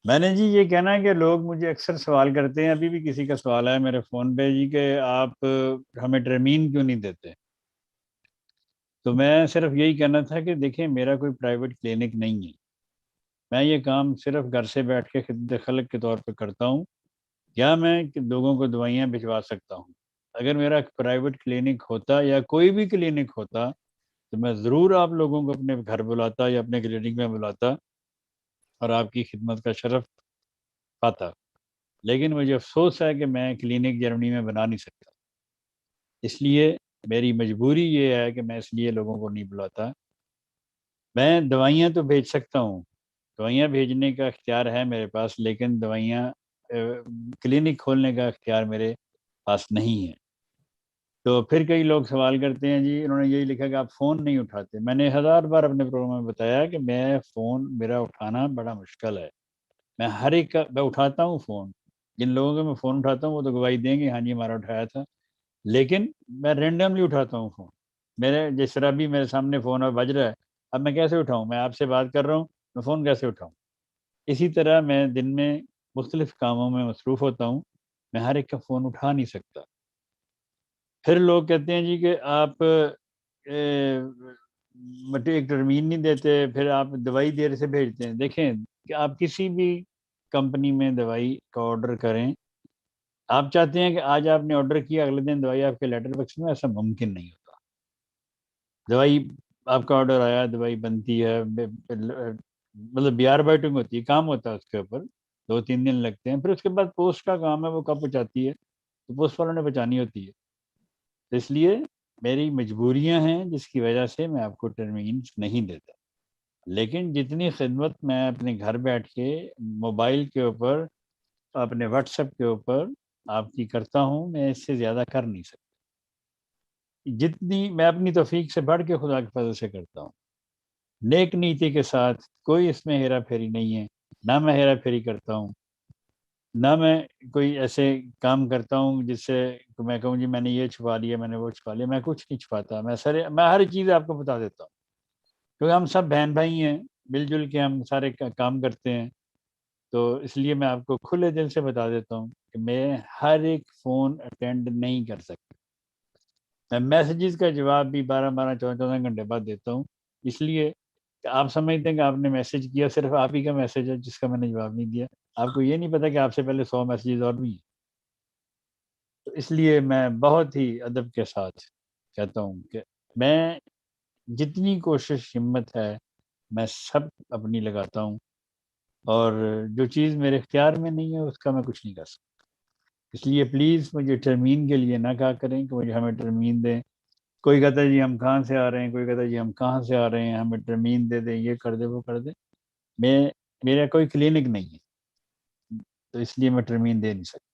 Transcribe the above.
میں نے جی یہ کہنا ہے کہ لوگ مجھے اکثر سوال کرتے ہیں، ابھی بھی کسی کا سوال ہے میرے فون پہ جی کہ آپ ہمیں ٹرمین کیوں نہیں دیتے؟ تو میں صرف یہی کہنا تھا کہ دیکھیں میرا کوئی پرائیویٹ کلینک نہیں ہے، میں یہ کام صرف گھر سے بیٹھ کے خدمت خلق کے طور پہ کرتا ہوں، یا میں لوگوں کو دوائیاں بھجوا سکتا ہوں۔ اگر میرا پرائیویٹ کلینک ہوتا یا کوئی بھی کلینک ہوتا تو میں ضرور آپ لوگوں کو اپنے گھر بلاتا یا اپنے کلینک میں بلاتا اور آپ کی خدمت کا شرف پاتا، لیکن مجھے افسوس ہے کہ میں کلینک جرمنی میں بنا نہیں سکتا، اس لیے میری مجبوری یہ ہے کہ میں اس لیے لوگوں کو نہیں بلاتا۔ میں دوائیاں تو بھیج سکتا ہوں، دوائیاں بھیجنے کا اختیار ہے میرے پاس، لیکن دوائیاں کلینک کھولنے کا اختیار میرے پاس نہیں ہے۔ تو پھر کئی لوگ سوال کرتے ہیں جی، انہوں نے یہی لکھا کہ آپ فون نہیں اٹھاتے۔ میں نے ہزار بار اپنے پروگرام میں بتایا کہ میرا اٹھانا بڑا مشکل ہے، میں ہر ایک کا میں اٹھاتا ہوں فون، جن لوگوں کو میں فون اٹھاتا ہوں وہ تو گواہی دیں گے ہاں جی ہمارا اٹھایا تھا، لیکن میں رینڈملی اٹھاتا ہوں فون۔ میرے جس طرح بھی میرے سامنے فون اور بج رہا ہے، اب میں کیسے اٹھاؤں؟ میں آپ سے بات کر رہا ہوں، میں فون کیسے اٹھاؤں؟ اسی طرح میں دن میں مختلف کاموں میں مصروف ہوتا ہوں، میں ہر ایک کا فون اٹھا نہیں سکتا۔ پھر لوگ کہتے ہیں جی کہ آپ ایک ٹرمین نہیں دیتے، پھر آپ دوائی دیر سے بھیجتے ہیں۔ دیکھیں کہ آپ کسی بھی کمپنی میں دوائی کا آرڈر کریں، آپ چاہتے ہیں کہ آج آپ نے آرڈر کیا اگلے دن دوائی آپ کے لیٹر باکس میں، ایسا ممکن نہیں ہوتا۔ دوائی آپ کا آرڈر آیا، دوائی بنتی ہے، مطلب بیار بیٹنگ ہوتی ہے، کام ہوتا ہے اس کے اوپر، 2-3 دن لگتے ہیں۔ پھر اس کے بعد پوسٹ کا کام ہے، وہ کب پہنچاتی ہے تو پوسٹ والوں نے پہنچانی ہوتی ہے۔ تو اس لیے میری مجبوریاں ہیں جس کی وجہ سے میں آپ کو ٹرمینز نہیں دیتا، لیکن جتنی خدمت میں اپنے گھر بیٹھ کے موبائل کے اوپر، اپنے واٹس ایپ کے اوپر آپ کی کرتا ہوں، میں اس سے زیادہ کر نہیں سکتا۔ جتنی میں اپنی توفیق سے بڑھ کے خدا کے فضل سے کرتا ہوں، نیک نیتی کے ساتھ، کوئی اس میں ہیرا پھیری نہیں ہے، نہ میں ہیرا پھیری کرتا ہوں، نہ میں کوئی ایسے کام کرتا ہوں جس سے میں کہوں جی میں نے یہ چھپا لیا، میں نے وہ چھپا لیا۔ میں کچھ نہیں چھپاتا، میں ہر چیز آپ کو بتا دیتا ہوں، کیونکہ ہم سب بہن بھائی ہیں، مل جل کے ہم سارے کام کرتے ہیں۔ تو اس لیے میں آپ کو کھلے دل سے بتا دیتا ہوں کہ میں ہر ایک فون اٹینڈ نہیں کر سکتا، میں میسیجز کا جواب بھی 12-12 14-14 گھنٹے بعد دیتا ہوں، اس لیے کہ آپ سمجھتے ہیں کہ آپ نے میسیج کیا، صرف آپ ہی کا میسیج ہے جس کا میں نے جواب نہیں دیا، آپ کو یہ نہیں پتا کہ آپ سے پہلے 100 میسیجز اور بھی ہیں۔ تو اس لیے میں بہت ہی ادب کے ساتھ کہتا ہوں کہ میں جتنی کوشش ہمت ہے میں سب اپنی لگاتا ہوں، اور جو چیز میرے اختیار میں نہیں ہے اس کا میں کچھ نہیں کر سکتا۔ اس لیے پلیز مجھے ٹرمین کے لیے نہ کہا کریں کہ مجھے ہمیں ٹرمین دیں۔ کوئی کہتا ہے جی ہم کہاں سے آ رہے ہیں، کوئی کہتا ہے جی ہم کہاں سے آ رہے ہیں، ہمیں ٹرمین دے دیں، یہ کر دے وہ کر دے۔ میں میرا کوئی کلینک نہیں ہے، تو اس لیے میں ٹرمین دے نہیں سکتا۔